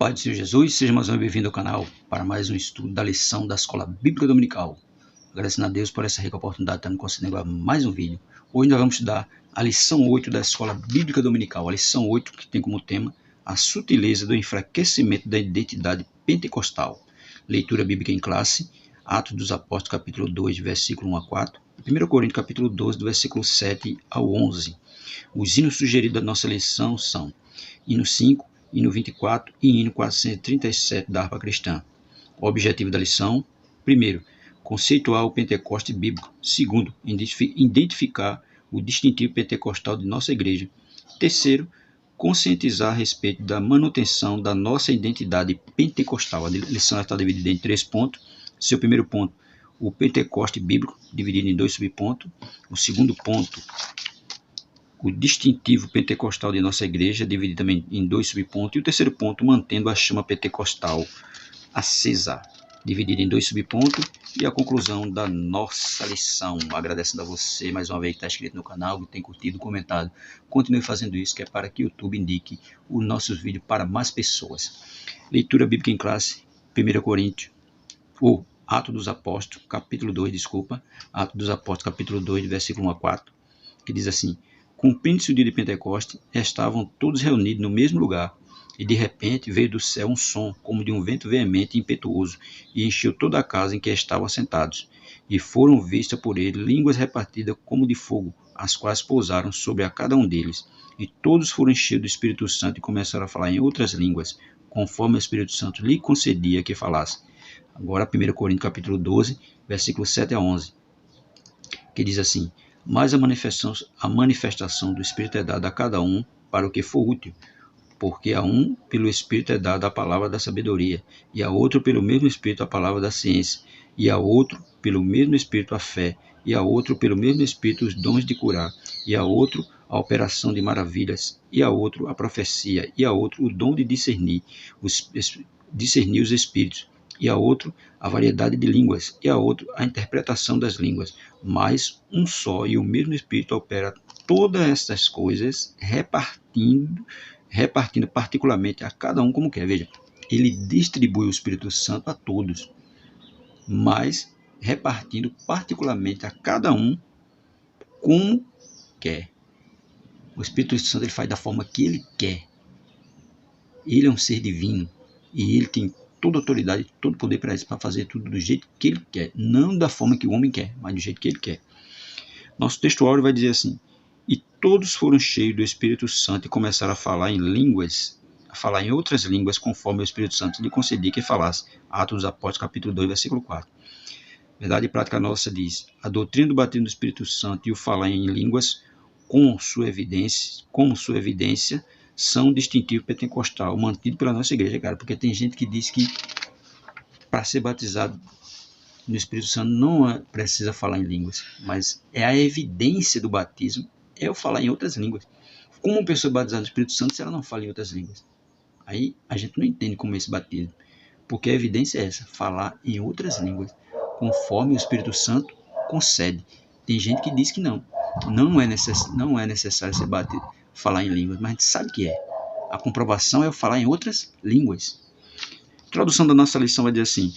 Pai do Senhor Jesus, seja mais uma vez bem-vindo ao canal para mais um estudo da lição da Escola Bíblica Dominical. Agradecendo a Deus por essa rica oportunidade de estar me concedendo mais um vídeo. Hoje nós vamos estudar a lição 8 da Escola Bíblica Dominical. A lição 8 que tem como tema a sutileza do enfraquecimento da identidade pentecostal. Leitura bíblica em classe, Atos dos Apóstolos, capítulo 2, versículo 1 a 4. E 1 Coríntios, capítulo 12, do versículo 7 ao 11. Os hinos sugeridos da nossa lição são hino 5, hino 24 e hino 437 da harpa cristã. O objetivo da lição: primeiro, conceituar o Pentecoste bíblico. Segundo, identificar o distintivo pentecostal de nossa igreja. Terceiro, conscientizar a respeito da manutenção da nossa identidade pentecostal. A lição está dividida em 3 pontos. Seu primeiro ponto, o Pentecoste bíblico, dividido em 2 subpontos. O segundo ponto, o distintivo pentecostal de nossa igreja, dividido também em 2 subpontos. E o terceiro ponto, mantendo a chama pentecostal acesa, dividido em 2 subpontos. E a conclusão da nossa lição. Agradecendo a você mais uma vez que está inscrito no canal, que tem curtido, comentado. Continue fazendo isso, que é para que o YouTube indique os nossos vídeos para mais pessoas. Leitura bíblica em classe, 1 Coríntios, ou Atos dos Apóstolos, capítulo 2, Atos dos Apóstolos, capítulo 2, versículo 1 a 4, que diz assim: cumprindo-se o dia de Pentecoste, estavam todos reunidos no mesmo lugar, e de repente veio do céu um som, como de um vento veemente e impetuoso, e encheu toda a casa em que estavam assentados. E foram vistas por ele línguas repartidas como de fogo, as quais pousaram sobre a cada um deles. E todos foram enchidos do Espírito Santo e começaram a falar em outras línguas, conforme o Espírito Santo lhe concedia que falasse. Agora 1 Coríntios capítulo 12, versículos 7 a 11, que diz assim: mas a manifestação do Espírito é dada a cada um para o que for útil, porque a um pelo Espírito é dada a palavra da sabedoria, e a outro pelo mesmo Espírito a palavra da ciência, e a outro pelo mesmo Espírito a fé, e a outro pelo mesmo Espírito os dons de curar, e a outro a operação de maravilhas, e a outro a profecia, e a outro o dom de discernir os espíritos, e a outro a variedade de línguas, e a outro a interpretação das línguas. Mas um só e o mesmo Espírito opera todas estas coisas, repartindo particularmente a cada um como quer. Veja, ele distribui o Espírito Santo a todos, mas repartindo particularmente a cada um como quer. O Espírito Santo ele faz da forma que ele quer. Ele é um ser divino e ele tem toda a autoridade, todo o poder para fazer tudo do jeito que ele quer, não da forma que o homem quer, mas do jeito que ele quer. Nosso texto áureo vai dizer assim: e todos foram cheios do Espírito Santo e começaram a falar em línguas, a falar em outras línguas, conforme o Espírito Santo lhe concedia que falasse. Atos dos Apóstolos, capítulo 2, versículo 4. Verdade e prática nossa diz: a doutrina do batismo do Espírito Santo e o falar em línguas, como sua evidência, são distintivo pentecostal, mantido pela nossa igreja, cara. Porque tem gente que diz que para ser batizado no Espírito Santo não precisa falar em línguas, mas é a evidência do batismo, é eu falar em outras línguas. Como uma pessoa batizada no Espírito Santo se ela não fala em outras línguas? Aí a gente não entende como é esse batismo, porque a evidência é essa: falar em outras línguas, conforme o Espírito Santo concede. Tem gente que diz que não é necessário ser batido, falar em línguas, mas a gente sabe que é. A comprovação é eu falar em outras línguas. A introdução da nossa lição vai dizer assim: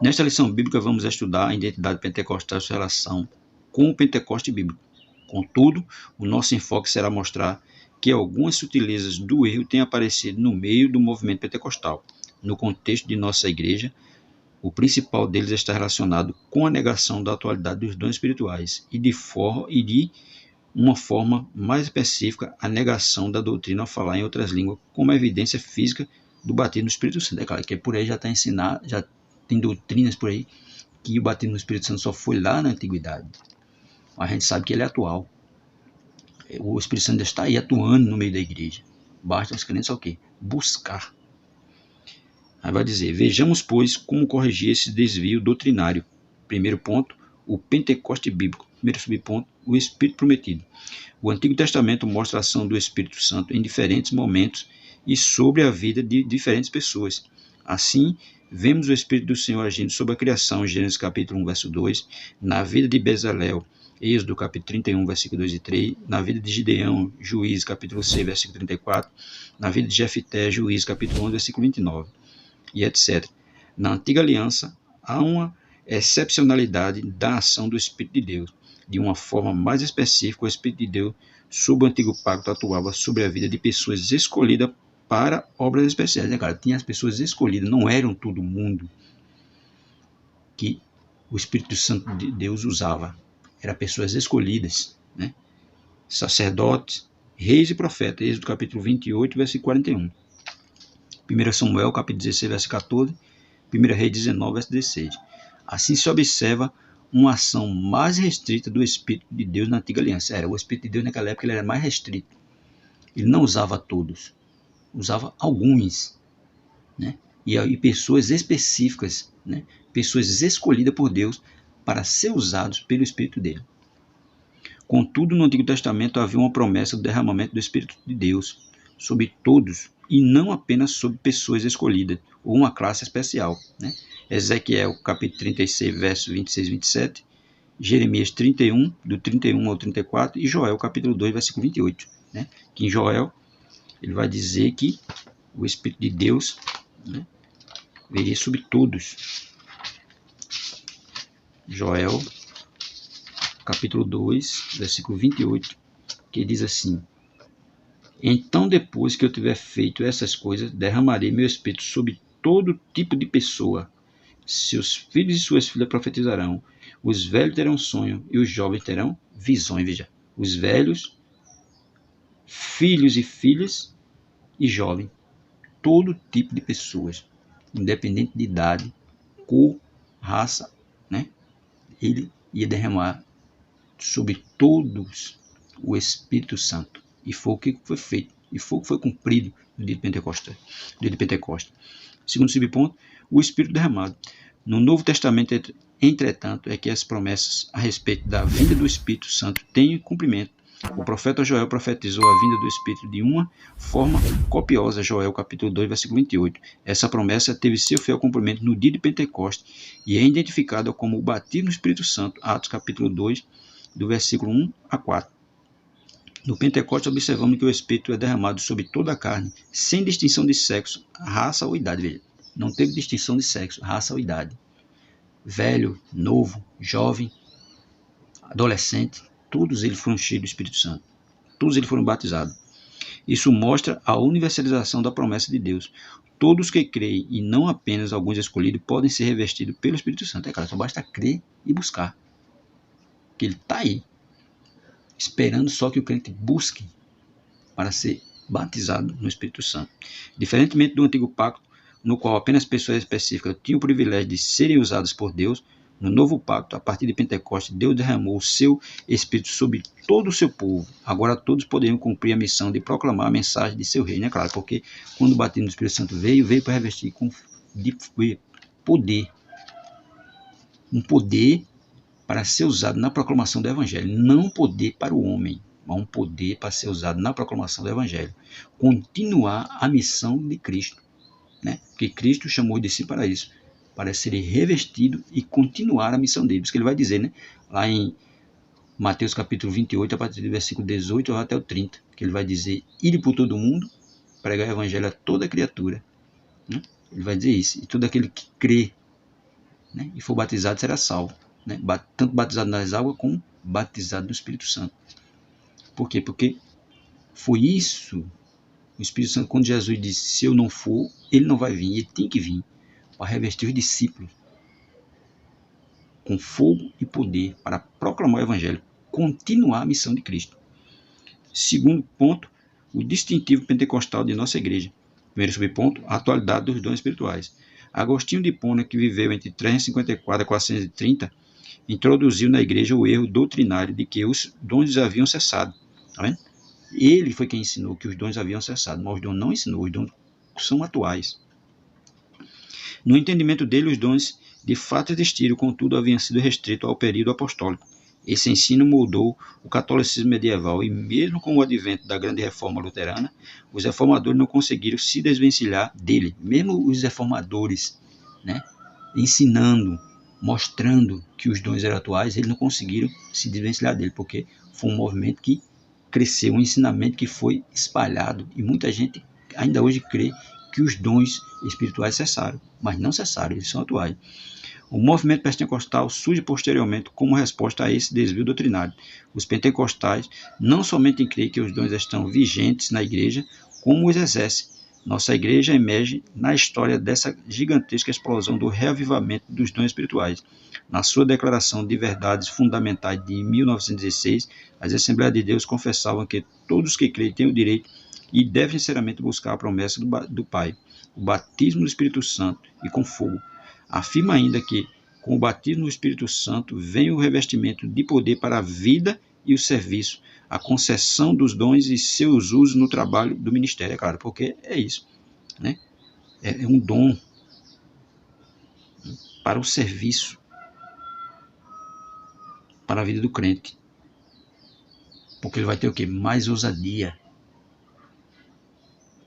nesta lição bíblica vamos estudar a identidade pentecostal e sua relação com o Pentecoste bíblico. Contudo, o nosso enfoque será mostrar que algumas sutilezas do erro têm aparecido no meio do movimento pentecostal. No contexto de nossa igreja, o principal deles está relacionado com a negação da atualidade dos dons espirituais e de uma forma mais específica, a negação da doutrina ao falar em outras línguas como evidência física do batismo no Espírito Santo. É claro que por aí já está ensinado, já tem doutrinas por aí que o batismo no Espírito Santo só foi lá na antiguidade. Mas a gente sabe que ele é atual. O Espírito Santo está aí atuando no meio da igreja. Basta os crentes o quê? Buscar. Aí vai dizer: vejamos, pois, como corrigir esse desvio doutrinário. Primeiro ponto, o Pentecoste bíblico. Primeiro subponto, o Espírito prometido. O Antigo Testamento mostra a ação do Espírito Santo em diferentes momentos e sobre a vida de diferentes pessoas. Assim, vemos o Espírito do Senhor agindo sobre a criação, Gênesis capítulo 1, verso 2, na vida de Bezalel, Êxodo capítulo 31, versículo 2 e 3, na vida de Gideão, Juízes capítulo 6, versículo 34, na vida de Jefté, Juízes capítulo 11, versículo 29, e etc. Na antiga aliança, há uma excepcionalidade da ação do Espírito de Deus. De uma forma mais específica, o Espírito de Deus, sob o antigo pacto, atuava sobre a vida de pessoas escolhidas para obras especiais. Cara, tinha as pessoas escolhidas, não eram todo mundo que o Espírito Santo de Deus usava. Eram pessoas escolhidas, né? Sacerdotes, reis e profetas. Êxodo capítulo 28, versículo 41. 1 Samuel capítulo 16, versículo 14. 1 Reis 19, versículo 16. Assim se observa uma ação mais restrita do Espírito de Deus na antiga aliança. O Espírito de Deus naquela época ele era mais restrito. Ele não usava todos, usava alguns, né? E pessoas específicas, né? Pessoas escolhidas por Deus para ser usados pelo Espírito dele. Contudo, no Antigo Testamento havia uma promessa do derramamento do Espírito de Deus sobre todos e não apenas sobre pessoas escolhidas ou uma classe especial, né? Ezequiel capítulo 36, versos 26 e 27, Jeremias 31, do 31 ao 34 e Joel capítulo 2, versículo 28, né? Que em Joel ele vai dizer que o Espírito de Deus, né, veria sobre todos. Joel capítulo 2, versículo 28, que diz assim: então, depois que eu tiver feito essas coisas, derramarei meu Espírito sobre todo tipo de pessoa. Seus filhos e suas filhas profetizarão, os velhos terão sonho e os jovens terão visões. Veja, os velhos, filhos e filhas e jovens, todo tipo de pessoas, independente de idade, cor, raça, né? Ele ia derramar sobre todos o Espírito Santo. E foi o que foi feito. E foi o que foi cumprido no dia de Pentecostes. Segundo subponto, o Espírito derramado. No Novo Testamento, entretanto, é que as promessas a respeito da vinda do Espírito Santo têm cumprimento. O profeta Joel profetizou a vinda do Espírito de uma forma copiosa, Joel capítulo 2, versículo 28. Essa promessa teve seu fiel cumprimento no dia de Pentecostes e é identificada como o batismo no Espírito Santo, Atos capítulo 2, do versículo 1 a 4. No Pentecostes observamos que o Espírito é derramado sobre toda a carne, sem distinção de sexo, raça ou idade. Veja, não teve distinção de sexo, raça ou idade. Velho, novo, jovem, adolescente, todos eles foram cheios do Espírito Santo. Todos eles foram batizados. Isso mostra a universalização da promessa de Deus. Todos que creem, e não apenas alguns escolhidos, podem ser revestidos pelo Espírito Santo. Cara, só basta crer e buscar. Que ele está aí, esperando só que o crente busque para ser batizado no Espírito Santo. Diferentemente do antigo pacto, no qual apenas pessoas específicas tinham o privilégio de serem usadas por Deus, no novo pacto, a partir de Pentecostes, Deus derramou o seu Espírito sobre todo o seu povo. Agora todos poderiam cumprir a missão de proclamar a mensagem de seu reino, é claro, porque quando o batismo do Espírito Santo veio para revestir com poder. Um poder para ser usado na proclamação do Evangelho. Não poder para o homem, mas um poder para ser usado na proclamação do Evangelho. Continuar a missão de Cristo, né? Porque Cristo chamou de si para isso, para ser revestido e continuar a missão dele. Isso que ele vai dizer, né? Lá em Mateus capítulo 28, a partir do versículo 18 até o 30, que ele vai dizer: ide por todo mundo, pregar o Evangelho a toda criatura. Né? Ele vai dizer isso. E todo aquele que crê, né, e for batizado será salvo. Né? Tanto batizado nas águas como batizado no Espírito Santo. Por quê? Porque foi isso. O Espírito Santo, quando Jesus disse: se eu não for, ele não vai vir. Ele tem que vir para revestir os discípulos com fogo e poder para proclamar o Evangelho, continuar a missão de Cristo. Segundo ponto, o distintivo pentecostal de nossa igreja. Primeiro subponto, a atualidade dos dons espirituais. Agostinho de Hipona, que viveu entre 354 e 430, introduziu na igreja o erro doutrinário de que os dons haviam cessado. Tá vendo? Ele foi quem ensinou que os dons haviam cessado, mas os dons não ensinou, os dons são atuais. No entendimento dele, os dons de fato existiram, contudo haviam sido restritos ao período apostólico. Esse ensino moldou o catolicismo medieval e mesmo com o advento da grande reforma luterana, os reformadores não conseguiram se desvencilhar dele. Mesmo os reformadores, né, ensinando mostrando que os dons eram atuais, eles não conseguiram se desvencilhar dele, porque foi um movimento que cresceu, um ensinamento que foi espalhado, e muita gente ainda hoje crê que os dons espirituais cessaram, mas não cessaram, eles são atuais. O movimento pentecostal surge posteriormente como resposta a esse desvio doutrinário. Os pentecostais não somente creem que os dons estão vigentes na igreja, como os exercem. Nossa igreja emerge na história dessa gigantesca explosão do reavivamento dos dons espirituais. Na sua declaração de verdades fundamentais de 1916, as Assembleias de Deus confessavam que todos que creem têm o direito e devem sinceramente buscar a promessa do Pai, o batismo do Espírito Santo e com fogo. Afirma ainda que, com o batismo no Espírito Santo, vem o revestimento de poder para a vida e o serviço, a concessão dos dons e seus usos no trabalho do ministério, é claro, porque é isso, né? É um dom para o serviço, para a vida do crente, porque ele vai ter o quê? Mais ousadia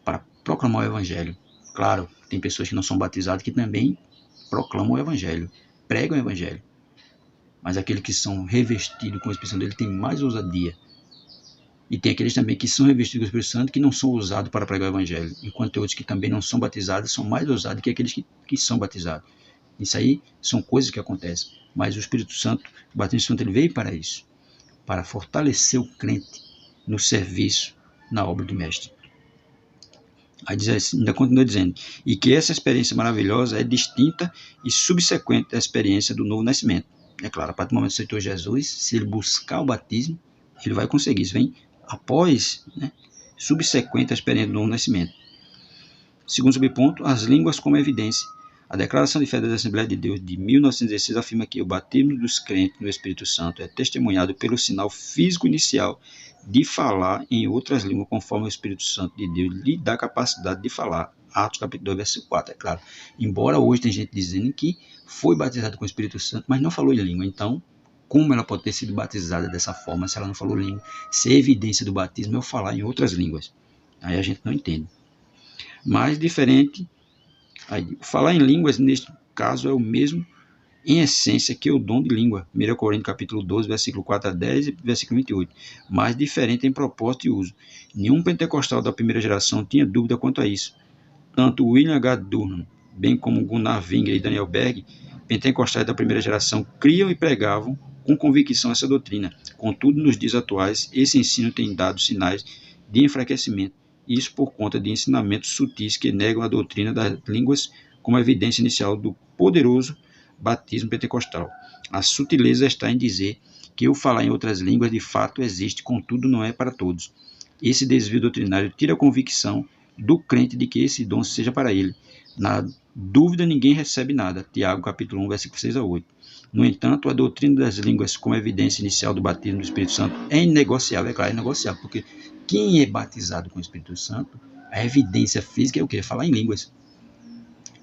para proclamar o Evangelho. Claro, tem pessoas que não são batizadas que também proclamam o Evangelho, pregam o Evangelho, mas aqueles que são revestidos com o Espírito Santo, ele tem mais ousadia. E tem aqueles também que são revestidos com o Espírito Santo que não são ousados para pregar o Evangelho, enquanto tem outros que também não são batizados, são mais ousados que aqueles que são batizados. Isso aí são coisas que acontecem, mas o Espírito Santo, o batismo do Espírito Santo, ele veio para isso, para fortalecer o crente no serviço, na obra do Mestre. Aí ainda continua dizendo, e que essa experiência maravilhosa é distinta e subsequente à experiência do novo nascimento. É claro, a partir do momento que aceitou Jesus, se ele buscar o batismo, ele vai conseguir. Isso vem após, subsequente à experiência do novo nascimento. Segundo subponto, as línguas como evidência. A Declaração de Fé da Assembleia de Deus de 1916 afirma que o batismo dos crentes no Espírito Santo é testemunhado pelo sinal físico inicial de falar em outras línguas, conforme o Espírito Santo de Deus lhe dá a capacidade de falar. Atos capítulo 2, versículo 4, é claro. Embora hoje tem gente dizendo que foi batizado com o Espírito Santo, mas não falou em língua. Então, como ela pode ter sido batizada dessa forma, se ela não falou língua? Se a evidência do batismo é eu falar em outras línguas. Aí a gente não entende. Mas diferente, falar em línguas, neste caso, é o mesmo em essência que o dom de língua. 1 Coríntios capítulo 12, versículo 4 a 10 e versículo 28. Mas diferente em propósito e uso. Nenhum pentecostal da primeira geração tinha dúvida quanto a isso. Tanto William H. Durham, bem como Gunnar Wingre e Daniel Berg, pentecostais da primeira geração, criam e pregavam com convicção essa doutrina. Contudo, nos dias atuais, esse ensino tem dado sinais de enfraquecimento, isso por conta de ensinamentos sutis que negam a doutrina das línguas como evidência inicial do poderoso batismo pentecostal. A sutileza está em dizer que o falar em outras línguas de fato existe, contudo não é para todos. Esse desvio doutrinário tira a convicção do crente de que esse dom seja para ele. Na dúvida ninguém recebe nada. Tiago capítulo 1, versículo 6 a 8. No entanto, a doutrina das línguas como evidência inicial do batismo do Espírito Santo é inegociável. É claro, é negociável, porque quem é batizado com o Espírito Santo, a evidência física é o quê? Falar em línguas.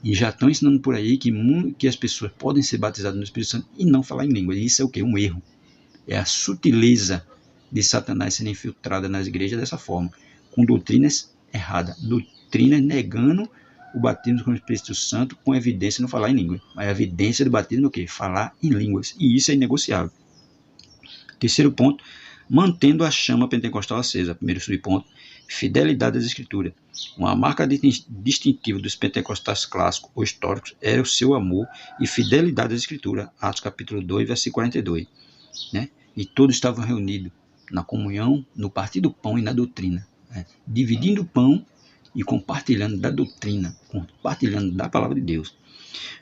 E já estão ensinando por aí que as pessoas podem ser batizadas no Espírito Santo e não falar em línguas. Isso é o quê? Um erro. É a sutileza de Satanás sendo infiltrada nas igrejas dessa forma, com doutrinas erradas. Doutrinas negando o batismo com o Espírito Santo com evidência de não falar em língua. Mas a evidência do batismo é o quê? Falar em línguas. E isso é inegociável. Terceiro ponto, mantendo a chama pentecostal acesa. Primeiro subponto, fidelidade às Escrituras. Uma marca distintiva dos pentecostais clássicos ou históricos era o seu amor e fidelidade às Escrituras. Atos capítulo 2, versículo 42. E todos estavam reunidos na comunhão, no partir do pão e na doutrina. Dividindo o pão e compartilhando da doutrina, compartilhando da palavra de Deus.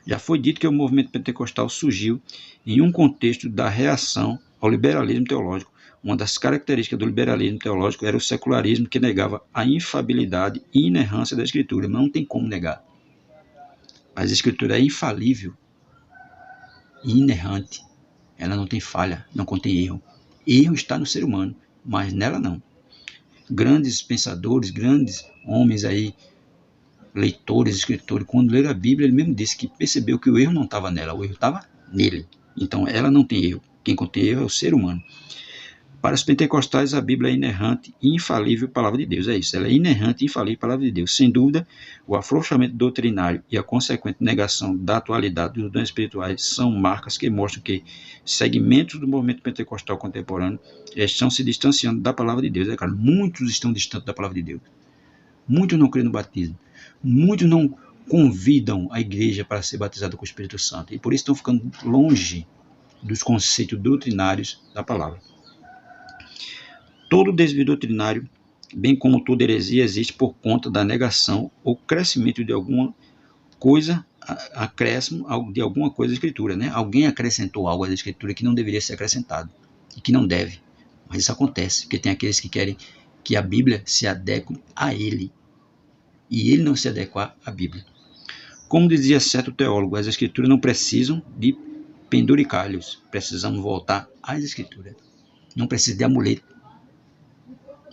Já foi dito que o movimento pentecostal surgiu em um contexto da reação ao liberalismo teológico. Uma das características do liberalismo teológico era o secularismo que negava a infalibilidade e inerrância da Escritura. Mas não tem como negar. Mas a Escritura é infalível e inerrante. Ela não tem falha, não contém erro. Erro está no ser humano, mas nela não. Grandes pensadores, grandes homens aí, leitores, escritores, quando leram a Bíblia, ele mesmo disse que percebeu que o erro não estava nela, o erro estava nele. Então ela não tem erro. Quem contém erro é o ser humano. Para os pentecostais, a Bíblia é inerrante e infalível palavra de Deus. É isso, ela é inerrante e infalível palavra de Deus. Sem dúvida, o afrouxamento doutrinário e a consequente negação da atualidade dos dons espirituais são marcas que mostram que segmentos do movimento pentecostal contemporâneo estão se distanciando da palavra de Deus. É claro, muitos estão distantes da palavra de Deus. Muitos não creem no batismo. Muitos não convidam a igreja para ser batizada com o Espírito Santo. E por isso estão ficando longe dos conceitos doutrinários da palavra. Todo desvio doutrinário, bem como toda heresia, existe por conta da negação ou crescimento de alguma coisa, acréscimo de alguma coisa da Escritura. Né? Alguém acrescentou algo à Escritura que não deveria ser acrescentado e que não deve. Mas isso acontece, porque tem aqueles que querem que a Bíblia se adeque a ele e ele não se adequar à Bíblia. Como dizia certo teólogo, as Escrituras não precisam de penduricalhos, precisamos voltar às Escrituras. Não precisa de amuleto.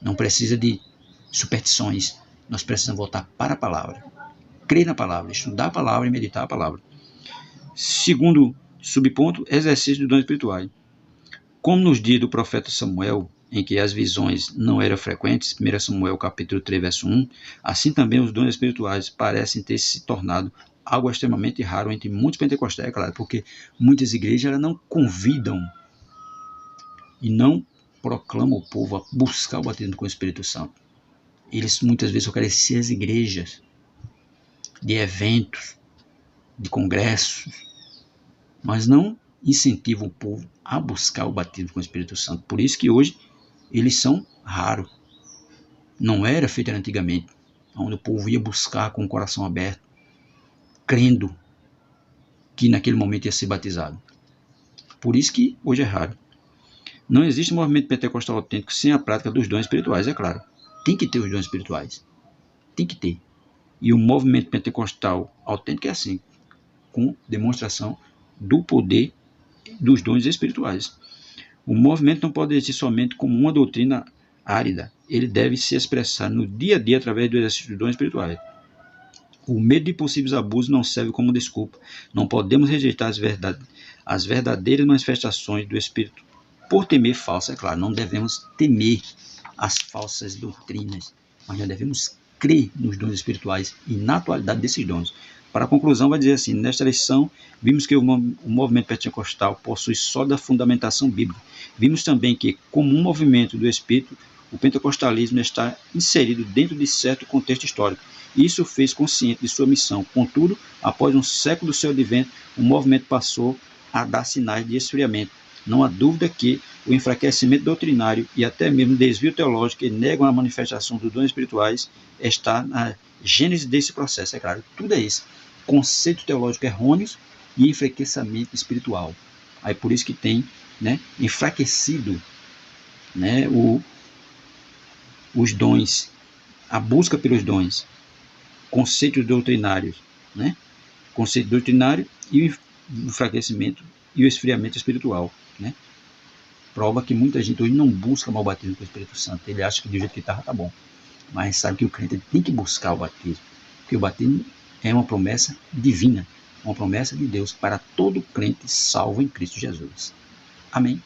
Não precisa de superstições. Nós precisamos voltar para a palavra. Crer na palavra, estudar a palavra e meditar a palavra. Segundo subponto, exercício dos dons espirituais. Como nos dias do profeta Samuel, em que as visões não eram frequentes, 1 Samuel capítulo 3, verso 1, assim também os dons espirituais parecem ter se tornado algo extremamente raro entre muitos pentecostais, é claro, porque muitas igrejas elas não convidam e não proclama o povo a buscar o batismo com o Espírito Santo. Eles muitas vezes oferecem as igrejas de eventos, de congressos, mas não incentivam o povo a buscar o batismo com o Espírito Santo. Por isso que hoje eles são raros. Não era feito antigamente, onde o povo ia buscar com o coração aberto, crendo que naquele momento ia ser batizado. Por isso que hoje é raro. Não existe movimento pentecostal autêntico sem a prática dos dons espirituais, é claro. Tem que ter os dons espirituais. Tem que ter. E o movimento pentecostal autêntico é assim, com demonstração do poder dos dons espirituais. O movimento não pode existir somente como uma doutrina árida. Ele deve se expressar no dia a dia através do exercício dos dons espirituais. O medo de possíveis abusos não serve como desculpa. Não podemos rejeitar as verdadeiras manifestações do Espírito por temer falso, é claro. Não devemos temer as falsas doutrinas, mas nós devemos crer nos dons espirituais e na atualidade desses dons. Para a conclusão, vai dizer assim: nesta lição, vimos que o movimento pentecostal possui sólida fundamentação bíblica. Vimos também que, como um movimento do Espírito, o pentecostalismo está inserido dentro de certo contexto histórico. Isso o fez consciente de sua missão. Contudo, após um século do seu advento, o movimento passou a dar sinais de esfriamento. Não há dúvida que o enfraquecimento doutrinário e até mesmo o desvio teológico que negam a manifestação dos dons espirituais está na gênese desse processo. É claro, tudo é isso. Conceito teológico errôneos e enfraquecimento espiritual. Aí por isso que tem, enfraquecido, os dons, a busca pelos dons, conceitos doutrinários, conceito doutrinário e o enfraquecimento e o esfriamento espiritual, Prova que muita gente hoje não busca o batismo com o Espírito Santo. Ele acha que do jeito que está, tá bom. Mas sabe que o crente tem que buscar o batismo, porque o batismo é uma promessa divina, uma promessa de Deus para todo crente salvo em Cristo Jesus. Amém.